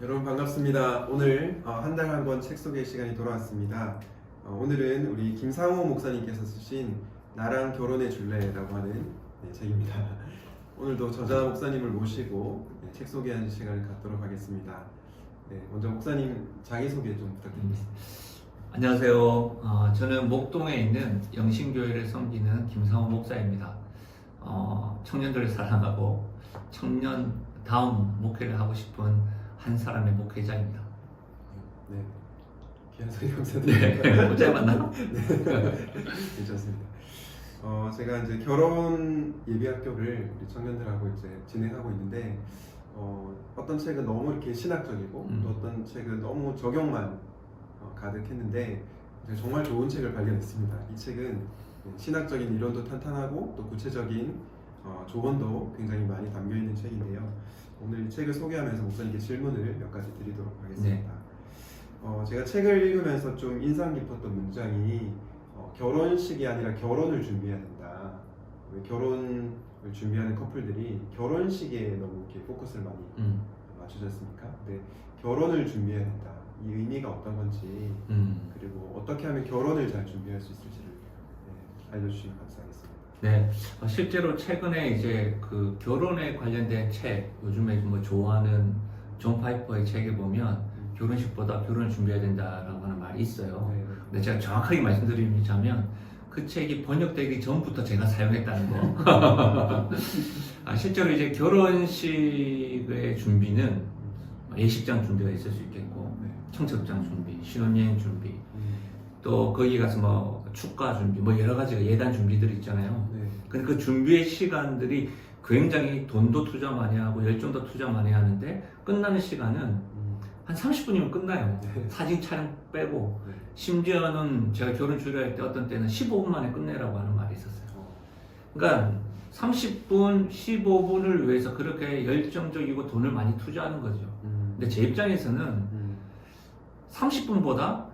여러분 반갑습니다. 오늘 한 달 한 권 책 소개 시간이 돌아왔습니다. 오늘은 우리 김상호 목사님께서 쓰신 나랑 결혼해 줄래라고 하는 책입니다. 오늘도 저자 목사님을 모시고 책 소개하는 시간을 갖도록 하겠습니다. 먼저 목사님 자기소개 좀 부탁드리겠습니다. 안녕하세요. 저는 목동에 있는 영신교회를 섬기는 김상호 목사입니다. 청년들을 사랑하고 청년다운 목회를 하고 싶은 한 사람의 목회자입니다. 네, 귀한 소리 감사드립니다. 네, 어제 만나. 괜찮습니다. 제가 이제 결혼 예비학교를 우리 청년들하고 이제 진행하고 있는데 어떤 책은 너무 이렇게 신학적이고 또 어떤 책은 너무 적용만 가득했는데 정말 좋은 책을 발견했습니다. 이 책은 신학적인 이론도 탄탄하고 또 구체적인 조언도 굉장히 많이 담겨 있는 책인데요. 오늘 이 책을 소개하면서 목사님께 질문을 몇 가지 드리도록 하겠습니다. 제가 책을 읽으면서 좀 인상 깊었던 문장이 결혼식이 아니라 결혼을 준비해야 된다. 왜 결혼을 준비하는 커플들이 결혼식에 너무 이렇게 포커스를 많이 맞추지 않습니까? 근데 결혼을 준비해야 된다. 이 의미가 어떤 건지 그리고 어떻게 하면 결혼을 잘 준비할 수 있을지를 알려주시면 감사하겠습니다. 네, 실제로 최근에 이제 그 결혼에 관련된 책, 요즘에 뭐 좋아하는 존 파이퍼의 책에 보면 결혼식보다 결혼을 준비해야 된다라고 하는 말이 있어요. 네. 근데 제가 정확하게 말씀드리자면 그 책이 번역되기 전부터 제가 사용했다는 거. 실제로 이제 결혼식의 준비는 예식장 준비가 있을 수 있겠고, 청첩장 준비, 신혼여행 준비, 또 거기 가서 뭐 축가 준비, 뭐 여러 가지가 예단 준비들이 있잖아요. 근데 그 준비의 시간들이 굉장히 돈도 투자 많이 하고 열정도 투자 많이 하는데 끝나는 시간은 한 30분이면 끝나요. 사진 촬영 빼고. 심지어는 제가 결혼 주례할 때 어떤 때는 15분 만에 끝내라고 하는 말이 있었어요. 그러니까 30분, 15분을 위해서 그렇게 열정적이고 돈을 많이 투자하는 거죠. 근데 제 입장에서는 30분보다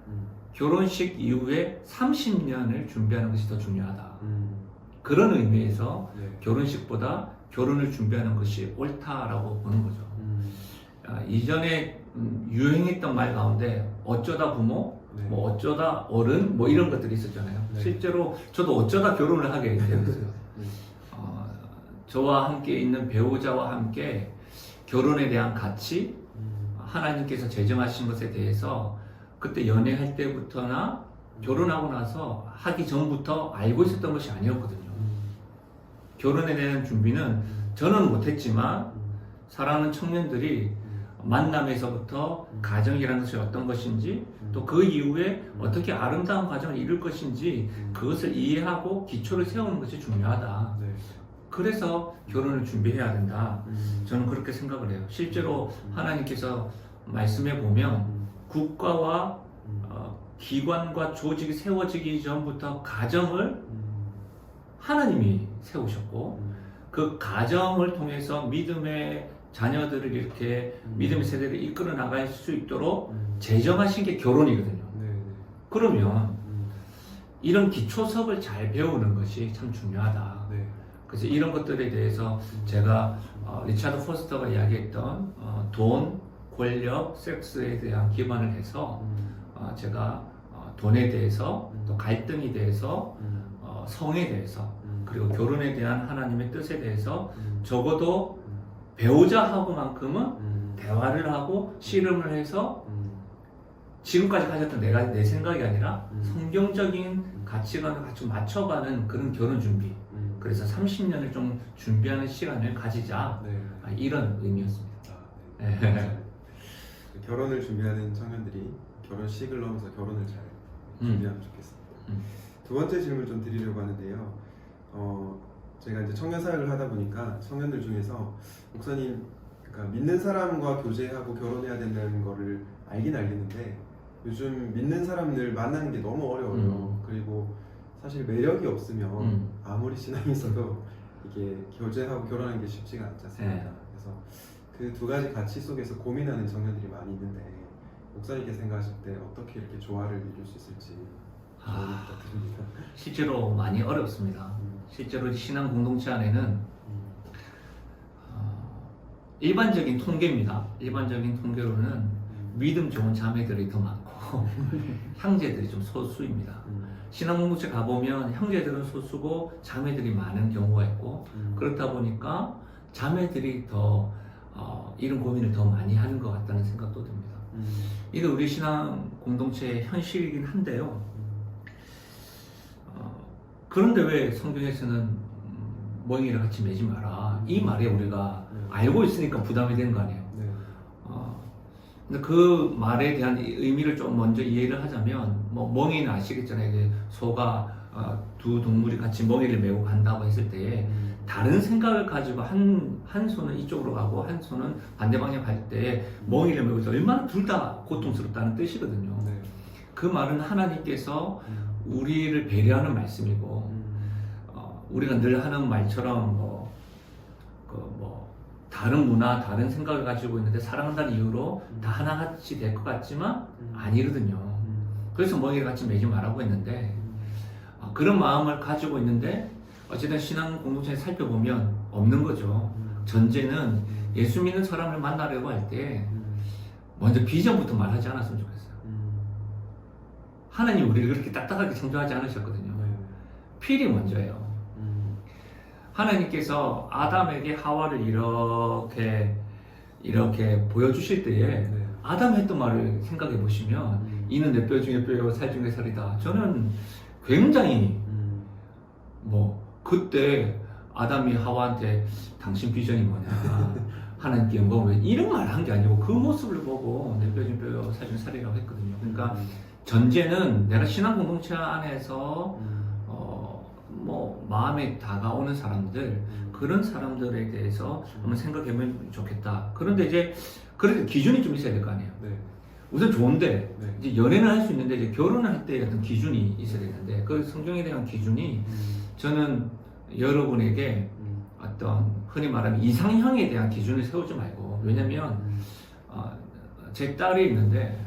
결혼식 이후에 30년을 준비하는 것이 더 중요하다. 그런 의미에서 결혼식보다 결혼을 준비하는 것이 옳다라고 보는 거죠. 이전에 유행했던 말 가운데 어쩌다 부모, 뭐 어쩌다 어른, 뭐 이런 것들이 있었잖아요. 실제로 저도 어쩌다 결혼을 하게 되었어요. 저와 함께 있는 배우자와 함께 결혼에 대한 가치, 하나님께서 제정하신 것에 대해서 그때 연애할 때부터나 결혼하고 나서 하기 전부터 알고 있었던 것이 아니었거든요. 결혼에 대한 준비는 저는 못했지만 사랑하는 청년들이 만남에서부터 가정이라는 것이 어떤 것인지 또 그 이후에 어떻게 아름다운 가정을 이룰 것인지 그것을 이해하고 기초를 세우는 것이 중요하다. 그래서 결혼을 준비해야 된다. 저는 그렇게 생각을 해요. 실제로 하나님께서 말씀해 보면 국가와 기관과 조직이 세워지기 전부터 가정을 하나님이 세우셨고 그 가정을 통해서 믿음의 자녀들을 이렇게 믿음의 세대를 이끌어 나갈 수 있도록 제정하신 게 결혼이거든요. 그러면 이런 기초석을 잘 배우는 것이 참 중요하다. 그래서 이런 것들에 대해서 제가 리차드 포스터가 이야기했던 돈, 권력, 섹스에 대한 기반을 해서 제가 돈에 대해서 또 갈등에 대해서 성에 대해서 그리고 결혼에 대한 하나님의 뜻에 대해서 적어도 배우자하고만큼은 대화를 하고 씨름을 해서 지금까지 가졌던 내 생각이 아니라 성경적인 가치관을 같이 맞춰가는 그런 결혼 준비. 그래서 30년을 좀 준비하는 시간을 가지자. 이런 의미였습니다. 결혼을 준비하는 청년들이 결혼식을 넘어서 결혼을 잘 준비하면 좋겠습니다. 두 번째 질문 좀 드리려고 하는데요. 제가 이제 청년 사역을 하다 보니까 청년들 중에서 목사님, 그러니까 믿는 사람과 교제하고 결혼해야 된다는 거를 알긴 알겠는데 요즘 믿는 사람들 만나는 게 너무 어려워요. 그리고 사실 매력이 없으면 아무리 신앙이 있어도 이게 교제하고 결혼하는 게 쉽지가 않지 않습니까? 그래서 그 두 가지 가치 속에서 고민하는 청년들이 많이 있는데 목사님께 생각하실 때 어떻게 이렇게 조화를 이룰 수 있을지 부탁드립니다. 실제로 많이 어렵습니다. 실제로 신앙 공동체 안에는 일반적인 통계입니다. 일반적인 통계로는 믿음 좋은 자매들이 더 많고 형제들이 좀 소수입니다. 신앙공동체 가보면 형제들은 소수고 자매들이 많은 경우가 있고 그렇다 보니까 자매들이 더 이런 고민을 더 많이 하는 것 같다는 생각도 듭니다. 이게 우리 신앙공동체의 현실이긴 한데요. 그런데 왜 성경에서는 멍에를 같이 매지 마라 이 말에 우리가 알고 있으니까 부담이 되는 거 아니에요. 네. 근데 그 말에 대한 의미를 좀 먼저 이해를 하자면 뭐 멍에는 아시겠잖아요. 이게 소가 두 동물이 같이 멍에를 메고 간다고 했을 때에 다른 생각을 가지고 한 손은 이쪽으로 가고 한 손은 반대 방향 갈 때 멍에를 메고 있어 얼마나 둘 다 고통스럽다는 뜻이거든요. 네. 그 말은 하나님께서 우리를 배려하는 말씀이고 우리가 늘 하는 말처럼 다른 문화, 다른 생각을 가지고 있는데 사랑한다는 이유로 다 하나같이 될 것 같지만 아니거든요. 그래서 멍에를 같이 매지 말라고 했는데 그런 마음을 가지고 있는데 어쨌든 신앙 공동체에 살펴보면 없는 거죠. 전제는 예수 믿는 사람을 만나려고 할 때 먼저 비전부터 말하지 않았으면 좋겠어요. 하나님 우리를 그렇게 딱딱하게 창조하지 않으셨거든요. 필이 먼저예요. 하나님께서 아담에게 하와를 이렇게 보여주실 때에 아담이 했던 말을 생각해 보시면 이는 내 뼈 중에 뼈요 살 중에 살이다. 저는 굉장히 그때 아담이 하와한테 당신 비전이 뭐냐 하나님께 영광을 이런 말 한 게 아니고 그 모습을 보고 내 뼈 중에 뼈요 살 중에 살이라고 했거든요. 그러니까 전제는 내가 신앙 공동체 안에서 마음에 다가오는 사람들 그런 사람들에 대해서 한번 생각해보면 좋겠다. 그런데 이제 그래도 기준이 좀 있어야 될 거 아니에요. 우선 좋은데 이제 연애는 할 수 있는데 이제 결혼을 할 때 어떤 기준이 있어야 되는데 그 성경에 대한 기준이 저는 여러분에게 어떤 흔히 말하는 이상형에 대한 기준을 세우지 말고 왜냐면 제 딸이 있는데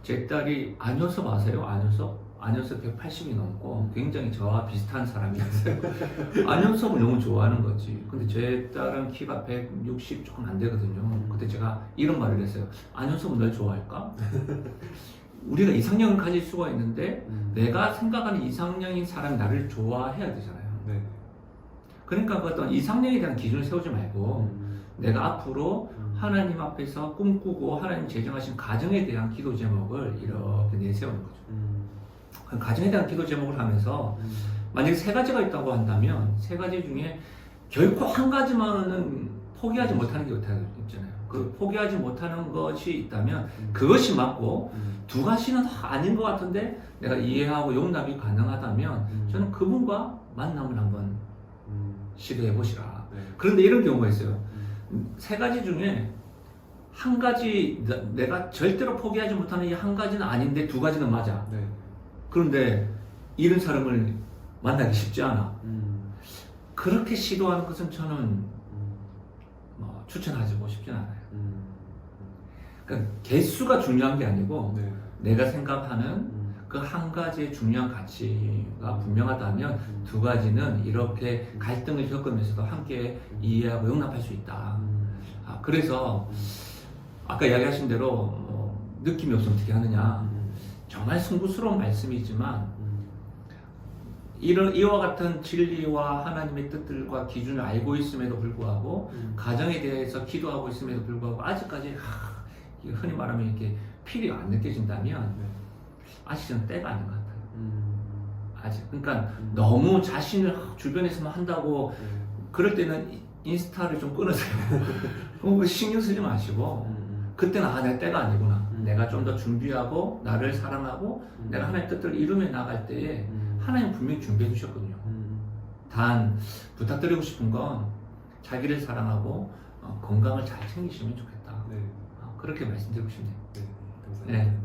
제 딸이 안효섭 아세요? 안효섭 180이 넘고 굉장히 저와 비슷한 사람이었어요. 안효섭을 너무 좋아하는 거지. 근데 제 딸은 키가 160 조금 안 되거든요. 그때 제가 이런 말을 했어요. 안효섭은 널 좋아할까? 우리가 이상형을 가질 수가 있는데 내가 생각하는 이상형인 사람이 나를 좋아해야 되잖아요. 그러니까 그 어떤 이상형에 대한 기준을 세우지 말고 내가 앞으로 하나님 앞에서 꿈꾸고 하나님 제정하신 가정에 대한 기도 제목을 이렇게 내세우는 거죠. 그 가정에 대한 기도 제목을 하면서 만약에 세 가지가 있다고 한다면 세 가지 중에 결코 한 가지만은 포기하지 못하는 게 있잖아요. 그 포기하지 못하는 것이 있다면 그것이 맞고 두 가지는 아닌 것 같은데 내가 이해하고 용납이 가능하다면 저는 그분과 만남을 한번 시도해 보시라. 그런데 이런 경우가 있어요. 세 가지 중에 한 가지 내가 절대로 포기하지 못하는 이 한 가지는 아닌데 두 가지는 맞아. 그런데 이런 사람을 만나기 쉽지 않아. 그렇게 시도하는 것은 저는 추천하고 싶진 않아요. 그러니까 개수가 중요한 게 아니고 내가 생각하는 그 한 가지의 중요한 가치가 분명하다면 두 가지는 이렇게 갈등을 겪으면서도 함께 이해하고 용납할 수 있다. 그래서 아까 이야기하신 대로 느낌이 없으면 어떻게 하느냐. 정말 송구스러운 말씀이지만 이와 같은 진리와 하나님의 뜻들과 기준을 알고 있음에도 불구하고 가정에 대해서 기도하고 있음에도 불구하고 아직까지 흔히 말하면 이렇게 필이 안 느껴진다면 아직 저는 때가 아닌 것 같아요. 아직 그러니까 너무 자신을 주변에서만 한다고 그럴 때는 인스타를 좀 끊으세요. 그거 신경 쓰지 마시고 그때는 내 때가 아니구나. 내가 좀 더 준비하고 나를 사랑하고 내가 하나님의 뜻을 이루며 나갈 때에 하나님 분명히 준비해 주셨거든요. 단 부탁드리고 싶은 건 자기를 사랑하고 건강을 잘 챙기시면 좋겠다. 그렇게 말씀드리고 싶네요. 감사합니다.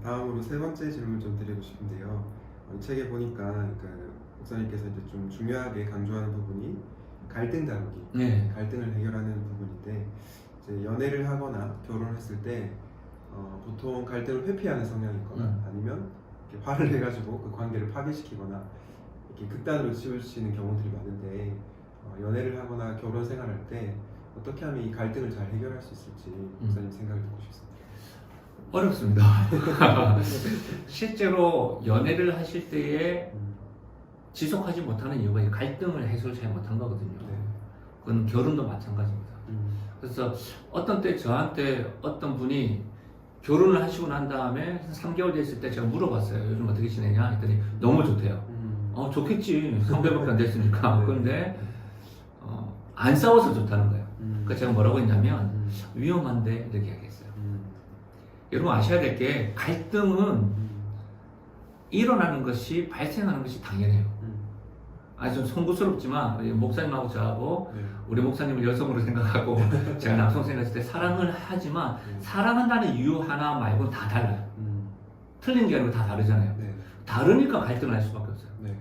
다음으로 세 번째 질문 좀 드리고 싶은데요. 이 책에 보니까 목사님께서 이제 좀 중요하게 강조하는 부분이 갈등 다루기, 갈등을 해결하는 부분인데 이제 연애를 하거나 결혼했을 때 보통 갈등을 회피하는 성향이 있거나 아니면 이렇게 화를 내가지고 그 관계를 파괴시키거나 이렇게 극단으로 치우치는 경우들이 많은데 연애를 하거나 결혼 생활할 때 어떻게 하면 이 갈등을 잘 해결할 수 있을지 목사님 생각을 듣고 싶습니다. 어렵습니다. 실제로 연애를 하실 때에 지속하지 못하는 이유가 이 갈등을 해소를 잘 못한 거거든요. 네. 그건 결혼도 마찬가지입니다. 그래서 어떤 때 저한테 어떤 분이 결혼을 하시고 난 다음에 3개월 됐을 때 제가 물어봤어요. 요즘 어떻게 지내냐 했더니 너무 좋대요. 좋겠지. 3개월밖에 안 됐으니까. 네. 그런데 안 싸워서 좋다는 거예요. 그러니까 제가 뭐라고 했냐면 위험한데 이렇게 이야기했어요. 여러분 아셔야 될 게 갈등은 일어나는 것이 발생하는 것이 당연해요. 아주 좀 송구스럽지만 우리 목사님하고 저하고 네. 우리 목사님을 여성으로 생각하고 제가 남성 생각했을 때 사랑을 하지만 사랑한다는 이유 하나 말고는 다 달라요. 틀린 게 아니고 다 다르잖아요. 네. 다르니까 갈등을 할 수밖에 없어요. 네.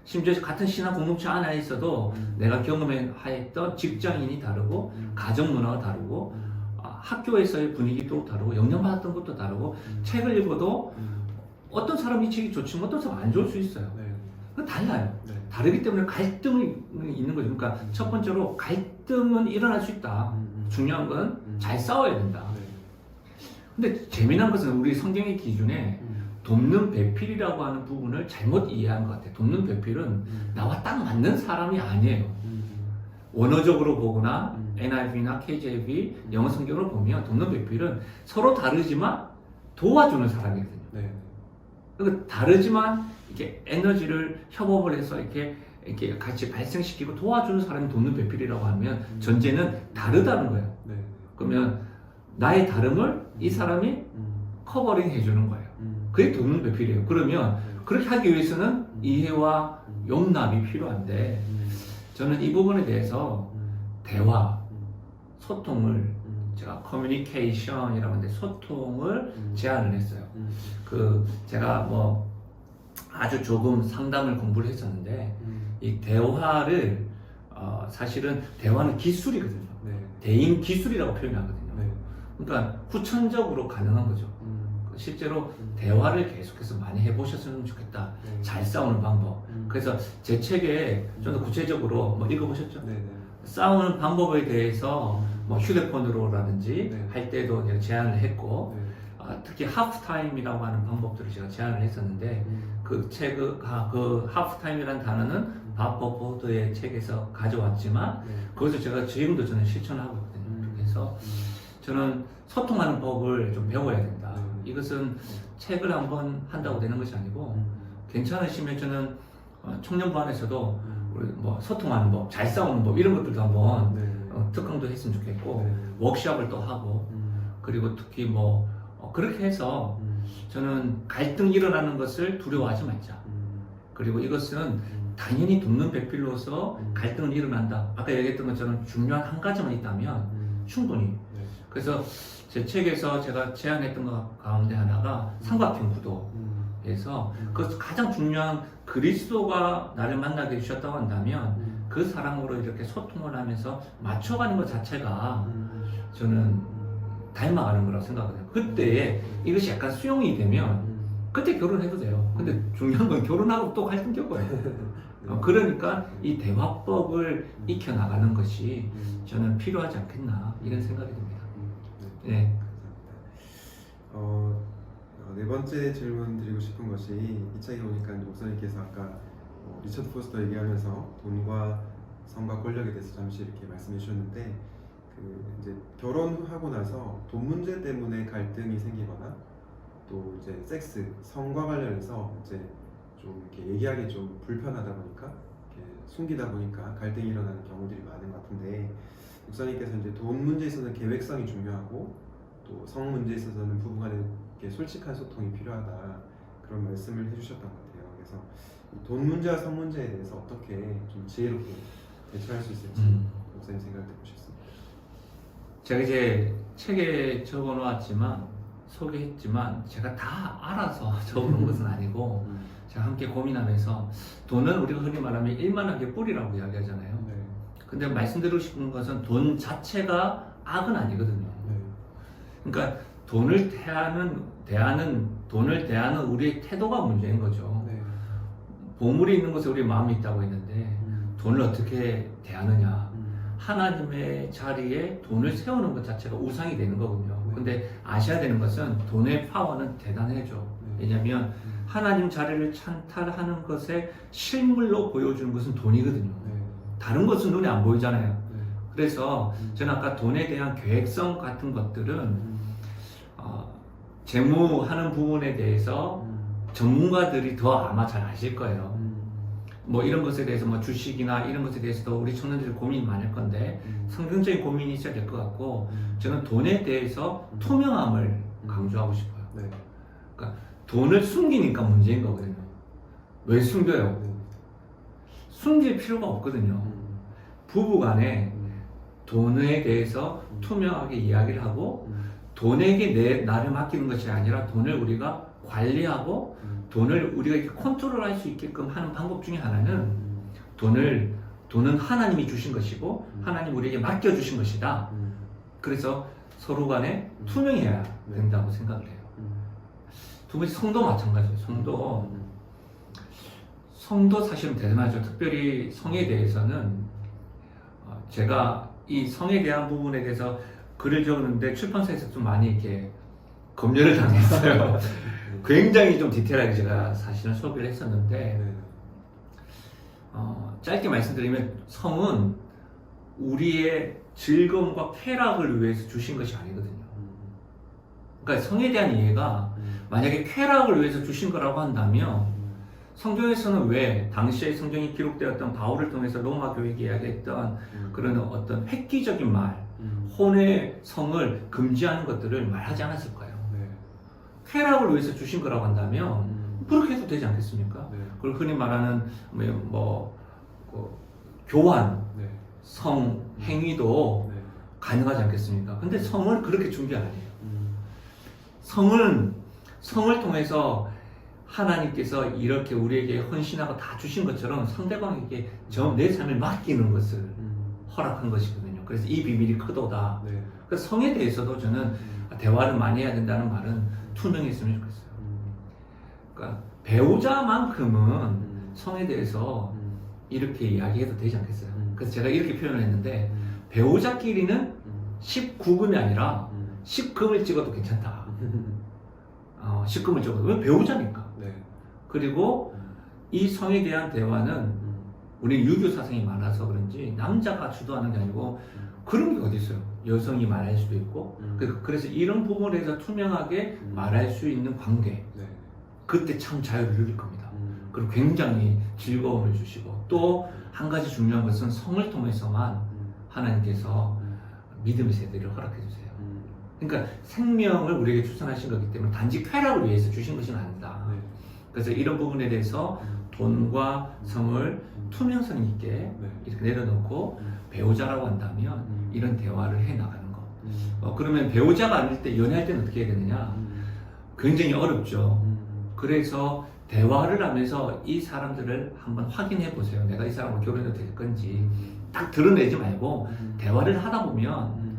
심지어 같은 신앙 공동체 안에 있어도 내가 경험했던 직장인이 다르고 가정 문화가 다르고 학교에서의 분위기도 다르고 영향받았던 것도 다르고 책을 읽어도 어떤 사람이 책이 좋지만 어떤 사람은 안 좋을 수 있어요. 네. 그건 달라요. 네. 다르기 때문에 갈등이 있는 거죠. 그러니까 첫 번째로 갈등은 일어날 수 있다. 중요한 건 잘 싸워야 된다. 네. 근데 재미난 것은 우리 성경의 기준에 돕는 배필이라고 하는 부분을 잘못 이해한 것 같아요. 돕는 배필은 나와 딱 맞는 사람이 아니에요. 원어적으로 보거나 NIV나 KJV 영어 성경으로 보면 돕는 배필은 서로 다르지만 도와주는 사람이거든요. 네. 그러니까 다르지만 이렇게 에너지를 협업을 해서 이렇게 같이 발생시키고 도와주는 사람이 돕는 배필이라고 하면 전제는 다르다는 거예요. 네. 그러면 나의 다름을 이 사람이 커버링 해주는 거예요. 그게 돕는 배필이에요. 그러면 그렇게 하기 위해서는 이해와 용납이 필요한데 저는 이 부분에 대해서 대화, 소통을 제가 커뮤니케이션이라고 하는데 소통을 제안을 했어요. 제가 뭐 아주 조금 상담을 공부를 했었는데 이 대화를 사실은 대화는 기술이거든요. 네. 대인 기술이라고 표현하거든요. 네. 그러니까 후천적으로 가능한 거죠. 실제로 대화를 계속해서 많이 해보셨으면 좋겠다. 네. 잘 싸우는 방법. 그래서 제 책에 좀 더 구체적으로 뭐 읽어보셨죠? 네. 네. 싸우는 방법에 대해서 뭐 휴대폰으로라든지 네. 할 때도 내가 제안을 했고 네. 특히 하프타임이라고 하는 방법들을 제가 제안을 했었는데 그 하프타임이라는 단어는 밥 버포드의 책에서 가져왔지만 네. 그것을 제가 지금도 저는 실천하고 있거든요. 그래서 저는 소통하는 법을 좀 배워야 된다. 이것은 책을 한번 한다고 되는 것이 아니고 괜찮으시면 저는 청년부 안에서도 우리 뭐 소통하는 법, 잘 싸우는 법 이런 것들도 한번 네. 특강도 했으면 좋겠고 네. 워크숍을 또 하고 그리고 특히 뭐 그렇게 해서 저는 갈등이 일어나는 것을 두려워하지 말자. 그리고 이것은 당연히 돕는 배필로서 갈등은 일어난다. 아까 얘기했던 것처럼 중요한 한 가지만 있다면 충분히. 네. 그래서 제 책에서 제가 제안했던 것 가운데 하나가 삼각형 구도에서 그 가장 중요한 그리스도가 나를 만나게 해주셨다고 한다면 그 사람으로 이렇게 소통을 하면서 맞춰가는 것 자체가 저는 닮아가는 거라고 생각하거든요. 그때 이것이 약간 수용이 되면 그때 결혼해도 돼요. 근데 중요한 건 결혼하고 또 갈등 겪어요. 그러니까 이 대화법을 익혀나가는 것이 저는 필요하지 않겠나 이런 생각이 듭니다. 네. 네 번째 질문 드리고 싶은 것이 이 책에 보니까 목사님께서 아까 리처드 포스터 얘기하면서 돈과 성과 권력에 대해서 잠시 이렇게 말씀해 주셨는데 이제 결혼하고 나서 돈 문제 때문에 갈등이 생기거나 또 이제 섹스, 성과 관련해서 이제 좀 이렇게 얘기하기 좀 불편하다 보니까 이렇게 숨기다 보니까 갈등이 일어나는 경우들이 많은 것 같은데 목사님께서 이제 돈 문제에 있어서는 계획성이 중요하고 또 성 문제에 있어서는 부부간에 이렇게 솔직한 소통이 필요하다 그런 말씀을 해주셨던 것 같아요. 그래서 돈 문제와 성 문제에 대해서 어떻게 좀 지혜롭게 대처할 수 있을지 목사님 생각 듣고 싶습니다. 제가 이제 책에 적어놓았지만 소개했지만 제가 다 알아서 적어놓은 것은 아니고 제가 함께 고민하면서 돈은 우리가 흔히 말하면 일만하게 뿌리라고 이야기하잖아요. 네. 근데 말씀드리고 싶은 것은 돈 자체가 악은 아니거든요. 네. 그러니까 돈을 대하는 우리의 태도가 문제인 거죠. 네. 보물이 있는 곳에 우리 마음이 있다고 했는데 돈을 어떻게 대하느냐. 하나님의 자리에 돈을 세우는 것 자체가 우상이 되는 거군요. 네. 근데 아셔야 되는 것은 돈의 파워는 대단해져. 왜냐하면 하나님 자리를 찬탈하는 것에 실물로 보여주는 것은 돈이거든요. 다른 것은 눈에 안 보이잖아요. 그래서 저는 아까 돈에 대한 계획성 같은 것들은 재무하는 부분에 대해서 전문가들이 더 아마 잘 아실 거예요. 뭐 이런 것에 대해서 뭐 주식이나 이런 것에 대해서도 우리 청년들이 고민이 많을 건데 성경적인 고민이 있어야 될 것 같고 저는 돈에 대해서 투명함을 강조하고 싶어요. 그러니까 돈을 숨기니까 문제인 거거든요. 왜 숨겨요? 숨길 필요가 없거든요. 부부간에 돈에 대해서 투명하게 이야기를 하고 돈에게 나를 맡기는 것이 아니라 돈을 우리가 관리하고 돈을 우리가 이렇게 컨트롤할 수 있게끔 하는 방법 중에 하나는 돈은 하나님이 주신 것이고 하나님 우리에게 맡겨주신 것이다. 그래서 서로 간에 투명해야 된다고 생각을 해요. 두 번째 성도 마찬가지예요. 성도 사실은 대단하죠. 특별히 성에 대해서는 제가 이 성에 대한 부분에 대해서 글을 적었는데 출판사에서 좀 많이 이렇게 검열을 당했어요. 굉장히 좀 디테일하게 제가 사실은 소개를 했었는데 짧게 말씀드리면 성은 우리의 즐거움과 쾌락을 위해서 주신 것이 아니거든요. 그러니까 성에 대한 이해가 만약에 쾌락을 위해서 주신 거라고 한다면 성경에서는 왜 당시에 성경이 기록되었던 바울을 통해서 로마 교회에 이야기했던 그런 어떤 획기적인 말, 혼의 성을 금지하는 것들을 말하지 않았을 거예요. 쾌락을 위해서 주신 거라고 한다면 그렇게 해도 되지 않겠습니까? 그리고 흔히 말하는 교환, 성 행위도 가능하지 않겠습니까? 근데 성을 그렇게 준 게 아니에요. 성을 통해서 하나님께서 이렇게 우리에게 헌신하고 다 주신 것처럼 상대방에게 내 삶을 맡기는 것을 허락한 것이거든요. 그래서 이 비밀이 크도다. 그래서 성에 대해서도 저는 대화를 많이 해야 된다는 말은 투명했으면 좋겠어요. 그러니까 배우자만큼은 성에 대해서 이렇게 이야기해도 되지 않겠어요. 그래서 제가 이렇게 표현을 했는데 배우자끼리는 19금이 아니라 10금을 찍어도 괜찮다. 10금을 찍어도 왜 배우자니까. 그리고 이 성에 대한 대화는 우리 유교 사상이 많아서 그런지 남자가 주도하는 게 아니고 그런 게 어디 있어요. 여성이 말할 수도 있고 그래서 이런 부분에 대해서 투명하게 말할 수 있는 관계 그때 참 자유를 누릴 겁니다. 그리고 굉장히 즐거움을 주시고 또 한 가지 중요한 것은 성을 통해서만 하나님께서 믿음의 세대를 허락해 주세요. 그러니까 생명을 우리에게 추천하신 거기 때문에 단지 쾌락을 위해서 주신 것은 아니다. 그래서 이런 부분에 대해서 돈과 성을 투명성 있게 이렇게 내려놓고 배우자라고 한다면 이런 대화를 해 나가는 거. 그러면 배우자가 아닐 때 연애할 때는 어떻게 해야 되느냐? 굉장히 어렵죠. 그래서 대화를 하면서 이 사람들을 한번 확인해 보세요. 내가 이 사람과 결혼해도 될 건지 딱 드러내지 말고 대화를 하다 보면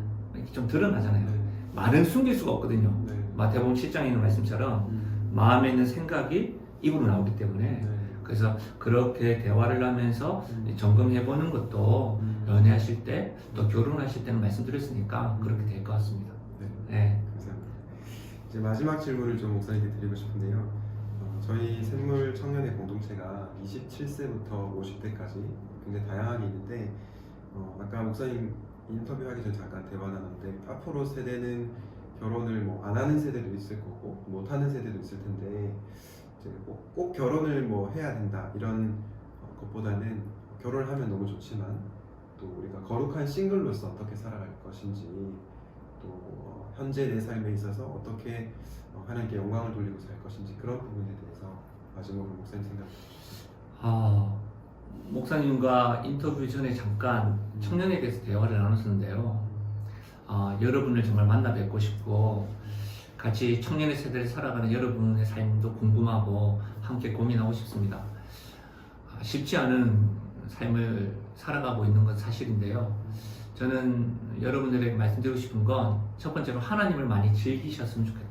좀 드러나잖아요. 말은 숨길 수가 없거든요. 마태복음 7장에 있는 말씀처럼 마음에 있는 생각이 입으로 나오기 때문에 그래서 그렇게 대화를 하면서 점검해 보는 것도 연애하실 때 또 결혼하실 때는 말씀드렸으니까 그렇게 될 것 같습니다. 감사합니다. 이제 마지막 질문을 좀 목사님께 드리고 싶은데요. 저희 샘물 청년의 공동체가 27세부터 50대까지 굉장히 다양하게 있는데 아까 목사님 인터뷰하기 전에 잠깐 대화 나눴는데 앞으로 세대는 결혼을 뭐 안 하는 세대도 있을 거고 못 하는 세대도 있을 텐데 이제 꼭 결혼을 뭐 해야 된다 이런 것보다는 결혼을 하면 너무 좋지만 또 우리가 거룩한 싱글로서 어떻게 살아갈 것인지 또 현재 내 삶에 있어서 어떻게 하나님께 영광을 돌리고 살 것인지 그런 부분에 대해서 마지막으로 목사님 생각 주시죠. 목사님과 인터뷰 전에 잠깐 청년에 대해서 대화를 나눴었는데요. 여러분을 정말 만나 뵙고 싶고 같이 청년의 세대를 살아가는 여러분의 삶도 궁금하고 함께 고민하고 싶습니다. 쉽지 않은 삶을 살아가고 있는 건 사실인데요. 저는 여러분들에게 말씀드리고 싶은 건 첫 번째로 하나님을 많이 즐기셨으면 좋겠다.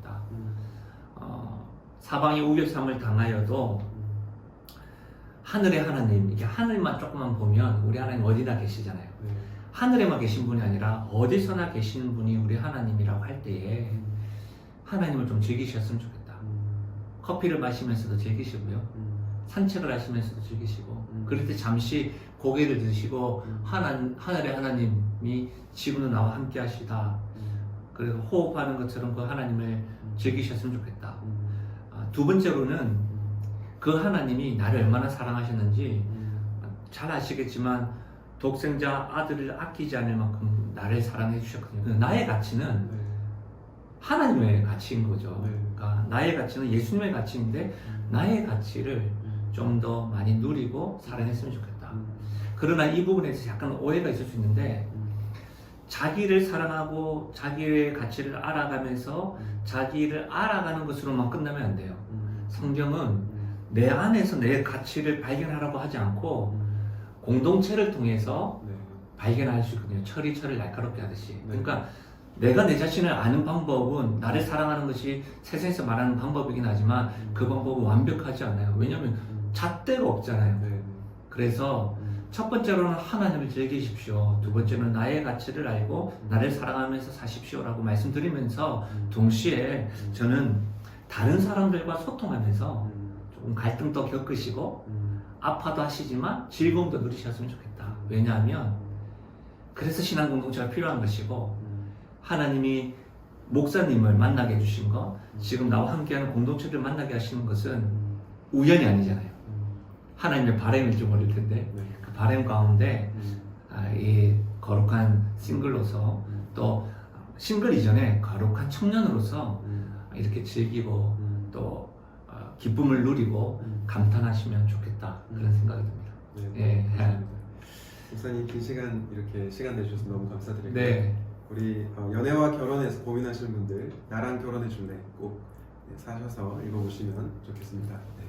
사방이 우겨쌈을 당하여도 하늘의 하나님, 이렇게 하늘만 조금만 보면 우리 하나님 어디나 계시잖아요. 하늘에만 계신 분이 아니라 어디서나 계신 분이 우리 하나님이라고 할 때에 하나님을 좀 즐기셨으면 좋겠다. 커피를 마시면서도 즐기시고요. 산책을 하시면서도 즐기시고 그럴 때 잠시 고개를 드시고 하늘의 하나님이 지금도 나와 함께 하시다. 그래서 호흡하는 것처럼 그 하나님을 즐기셨으면 좋겠다. 두 번째로는 그 하나님이 나를 얼마나 사랑하셨는지 잘 아시겠지만 독생자 아들을 아끼지 않을 만큼 나를 사랑해 주셨거든요. 나의 가치는 하나님의 가치인 거죠. 그러니까 나의 가치는 예수님의 가치인데 나의 가치를 좀 더 많이 누리고 사랑했으면 좋겠다. 그러나 이 부분에 대해서 약간 오해가 있을 수 있는데 자기를 사랑하고 자기의 가치를 알아가면서 자기를 알아가는 것으로만 끝나면 안 돼요. 성경은 내 안에서 내 가치를 발견하라고 하지 않고 공동체를 통해서 발견할 수 있거든요. 철이 철을 날카롭게 하듯이. 그러니까 내가 내 자신을 아는 방법은 나를 사랑하는 것이 세상에서 말하는 방법이긴 하지만 그 방법은 완벽하지 않아요. 왜냐하면 잣대가 없잖아요. 그래서 첫 번째로는 하나님을 즐기십시오. 두 번째는 나의 가치를 알고 나를 사랑하면서 사십시오라고 말씀드리면서 동시에 저는 다른 사람들과 소통하면서 조금 갈등도 겪으시고 아파도 하시지만 즐거움도 누리셨으면 좋겠다. 왜냐하면 그래서 신앙 공동체가 필요한 것이고 하나님이 목사님을 만나게 해주신 것, 지금 나와 함께하는 공동체를 만나게 하시는 것은 우연이 아니잖아요. 하나님의 바람일지 모를 텐데 그 바람 가운데 이 거룩한 싱글로서 또 싱글 이전에 거룩한 청년으로서 이렇게 즐기고 또 기쁨을 누리고 감탄하시면 좋겠다 그런 생각이 듭니다. 네, 감사합니다. 목사님 긴 시간 이렇게 시간 내주셔서 너무 감사드리고요. 네. 우리 연애와 결혼에서 고민하시는 분들 나랑 결혼해 줄래 꼭 사셔서 읽어보시면 좋겠습니다. 네.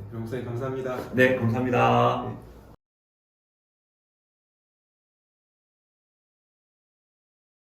그럼 목사님 감사합니다. 네, 감사합니다. 네.